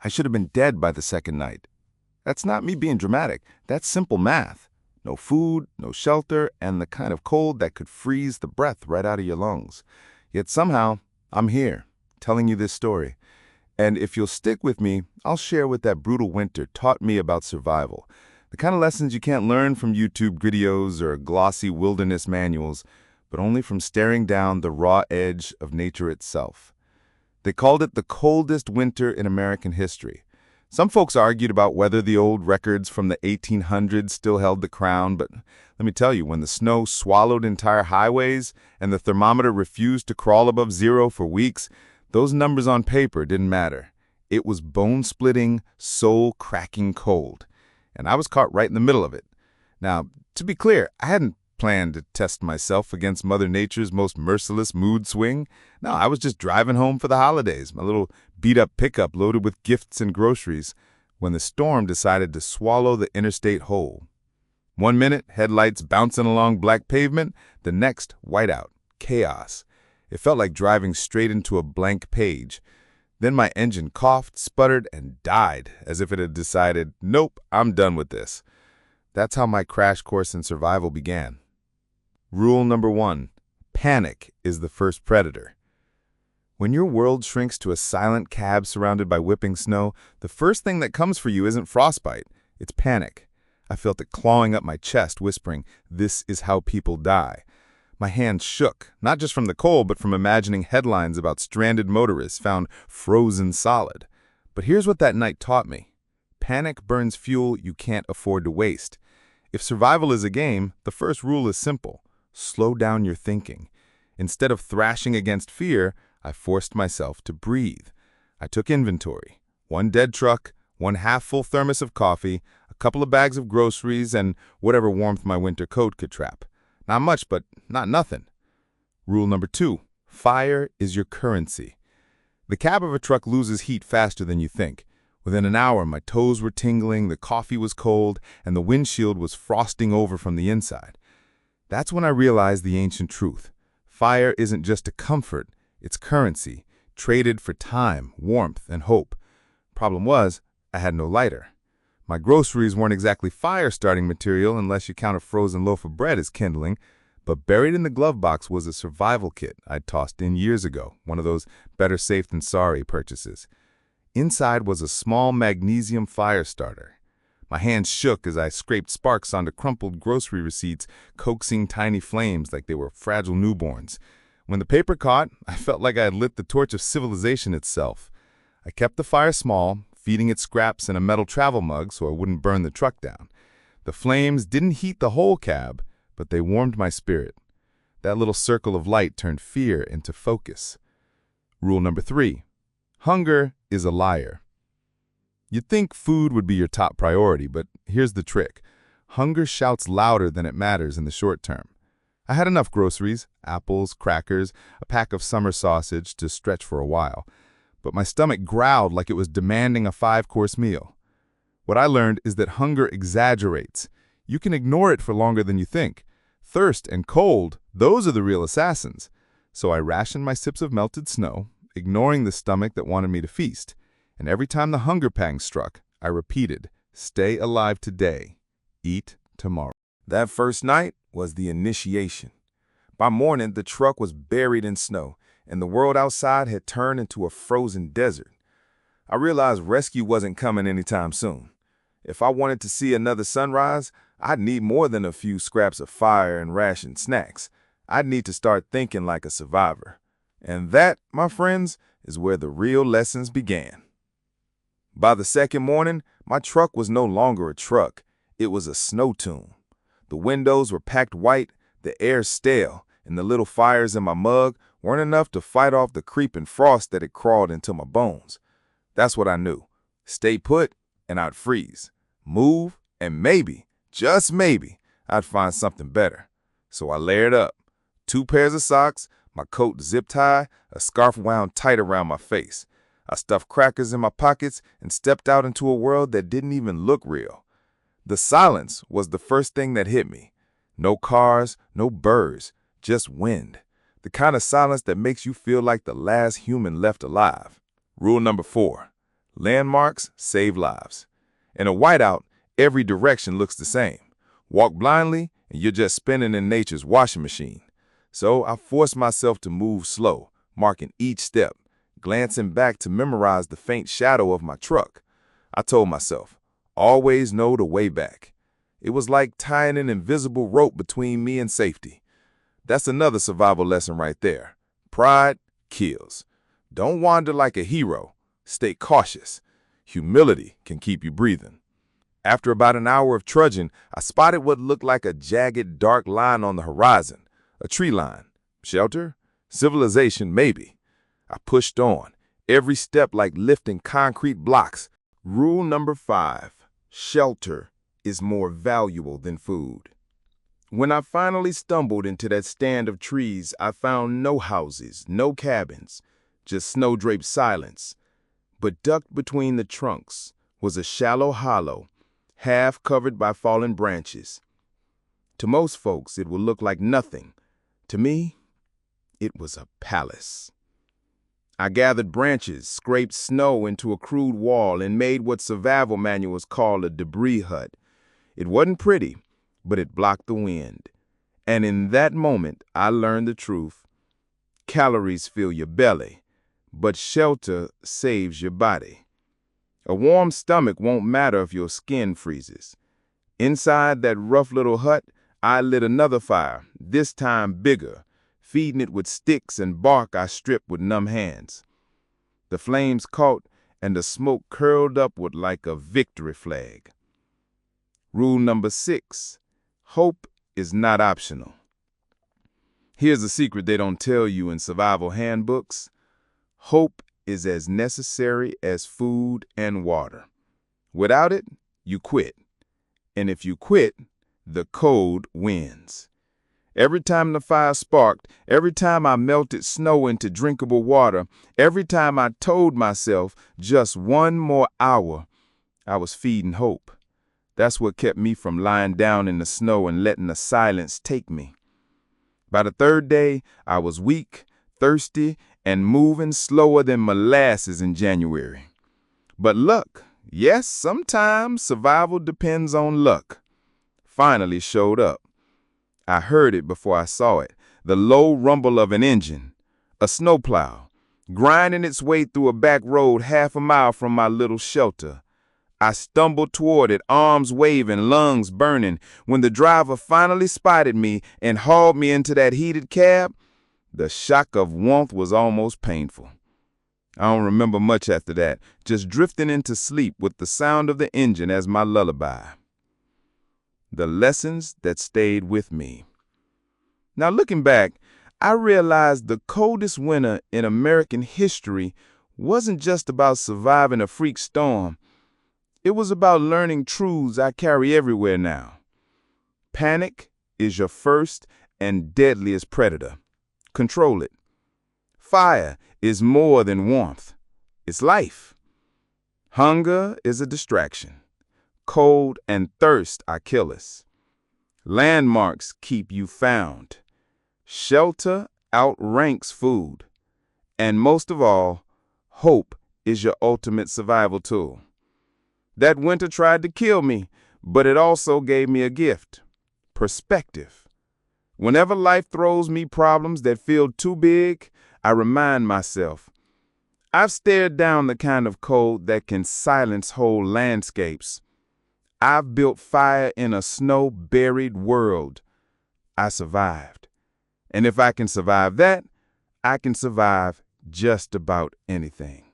I should have been dead by the second night. That's not me being dramatic. That's simple math. No food, no shelter, and the kind of cold that could freeze the breath right out of your lungs. Yet somehow, I'm here, telling you this story. And if you'll stick with me, I'll share what that brutal winter taught me about survival. The kind of lessons you can't learn from YouTube videos or glossy wilderness manuals, but only from staring down the raw edge of nature itself. They called it the coldest winter in American history. Some folks argued about whether the old records from the 1800s still held the crown, but let me tell you, when the snow swallowed entire highways and the thermometer refused to crawl above zero for weeks, those numbers on paper didn't matter. It was bone-splitting, soul-cracking cold, and I was caught right in the middle of it. Now, to be clear, I hadn't planned to test myself against Mother Nature's most merciless mood swing. No, I was just driving home for the holidays, my little beat-up pickup loaded with gifts and groceries, when the storm decided to swallow the interstate whole. 1 minute, headlights bouncing along black pavement, the next, whiteout, chaos. It felt like driving straight into a blank page. Then my engine coughed, sputtered, and died, as if it had decided, nope, I'm done with this. That's how my crash course in survival began. Rule number 1, panic is the first predator. When your world shrinks to a silent cab surrounded by whipping snow, the first thing that comes for you isn't frostbite, it's panic. I felt it clawing up my chest, whispering, "This is how people die." My hands shook, not just from the cold, but from imagining headlines about stranded motorists found frozen solid. But here's what that night taught me. Panic burns fuel you can't afford to waste. If survival is a game, the first rule is simple. Slow down your thinking. Instead of thrashing against fear, I forced myself to breathe. I took inventory. 1 dead truck, 1 half-full thermos of coffee, a couple of bags of groceries, and whatever warmth my winter coat could trap. Not much, but not nothing. Rule number 2, fire is your currency. The cab of a truck loses heat faster than you think. Within an hour, my toes were tingling, the coffee was cold, and the windshield was frosting over from the inside. That's when I realized the ancient truth. Fire isn't just a comfort, it's currency, traded for time, warmth, and hope. Problem was, I had no lighter. My groceries weren't exactly fire-starting material unless you count a frozen loaf of bread as kindling, but buried in the glove box was a survival kit I'd tossed in years ago, one of those better safe than sorry purchases. Inside was a small magnesium fire starter. My hands shook as I scraped sparks onto crumpled grocery receipts, coaxing tiny flames like they were fragile newborns. When the paper caught, I felt like I had lit the torch of civilization itself. I kept the fire small, feeding it scraps in a metal travel mug so I wouldn't burn the truck down. The flames didn't heat the whole cab, but they warmed my spirit. That little circle of light turned fear into focus. Rule number 3, hunger is a liar. You'd think food would be your top priority, but here's the trick. Hunger shouts louder than it matters in the short term. I had enough groceries, apples, crackers, a pack of summer sausage to stretch for a while, but my stomach growled like it was demanding a 5-course meal. What I learned is that hunger exaggerates. You can ignore it for longer than you think. Thirst and cold, those are the real assassins. So I rationed my sips of melted snow, ignoring the stomach that wanted me to feast. And every time the hunger pang struck, I repeated, stay alive today, eat tomorrow. That first night was the initiation. By morning, the truck was buried in snow, and the world outside had turned into a frozen desert. I realized rescue wasn't coming anytime soon. If I wanted to see another sunrise, I'd need more than a few scraps of fire and rationed snacks. I'd need to start thinking like a survivor. And that, my friends, is where the real lessons began. By the second morning, my truck was no longer a truck. It was a snow tomb. The windows were packed white, the air stale, and the little fires in my mug weren't enough to fight off the creeping frost that had crawled into my bones. That's what I knew. Stay put, and I'd freeze. Move, and maybe, just maybe, I'd find something better. So I layered up. 2 pairs of socks, my coat zip-tied, a scarf wound tight around my face. I stuffed crackers in my pockets and stepped out into a world that didn't even look real. The silence was the first thing that hit me. No cars, no birds, just wind. The kind of silence that makes you feel like the last human left alive. Rule number 4, Landmarks save lives. In a whiteout, every direction looks the same. Walk blindly, and you're just spinning in nature's washing machine. So I forced myself to move slow, marking each step, glancing back to memorize the faint shadow of my truck. I told myself, always know the way back. It was like tying an invisible rope between me and safety. That's another survival lesson right there. Pride kills. Don't wander like a hero. Stay cautious. Humility can keep you breathing. After about an hour of trudging, I spotted what looked like a jagged, dark line on the horizon. A tree line. Shelter? Civilization, maybe. I pushed on, every step like lifting concrete blocks. Rule number 5. Shelter is more valuable than food. When I finally stumbled into that stand of trees, I found no houses, no cabins, just snow-draped silence. But tucked between the trunks was a shallow hollow, half covered by fallen branches. To most folks, it will look like nothing. To me, it was a palace. I gathered branches, scraped snow into a crude wall, and made what survival manuals call a debris hut. It wasn't pretty, but it blocked the wind. And in that moment, I learned the truth. Calories fill your belly, but shelter saves your body. A warm stomach won't matter if your skin freezes. Inside that rough little hut, I lit another fire, this time bigger, feeding it with sticks and bark I stripped with numb hands. The flames caught, and the smoke curled upward like a victory flag. Rule number 6. Hope is not optional. Here's a secret they don't tell you in survival handbooks. Hope is as necessary as food and water. Without it, you quit. And if you quit, the code wins. Every time the fire sparked, every time I melted snow into drinkable water, every time I told myself just one more hour, I was feeding hope. That's what kept me from lying down in the snow and letting the silence take me. By the 3rd day, I was weak, thirsty, and moving slower than molasses in January. But luck, yes, sometimes survival depends on luck, finally showed up. I heard it before I saw it, the low rumble of an engine, a snowplow, grinding its way through a back road half a mile from my little shelter. I stumbled toward it, arms waving, lungs burning. When the driver finally spotted me and hauled me into that heated cab, the shock of warmth was almost painful. I don't remember much after that, just drifting into sleep with the sound of the engine as my lullaby. The lessons that stayed with me. Now looking back, I realized the coldest winter in American history wasn't just about surviving a freak storm. It was about learning truths I carry everywhere now. Panic is your first and deadliest predator. Control it. Fire is more than warmth. It's life. Hunger is a distraction. Cold and thirst are killers. Landmarks keep you found. Shelter outranks food. And most of all, hope is your ultimate survival tool. That winter tried to kill me, but it also gave me a gift: perspective. Whenever life throws me problems that feel too big, I remind myself, I've stared down the kind of cold that can silence whole landscapes. I've built fire in a snow-buried world. I survived. And if I can survive that, I can survive just about anything.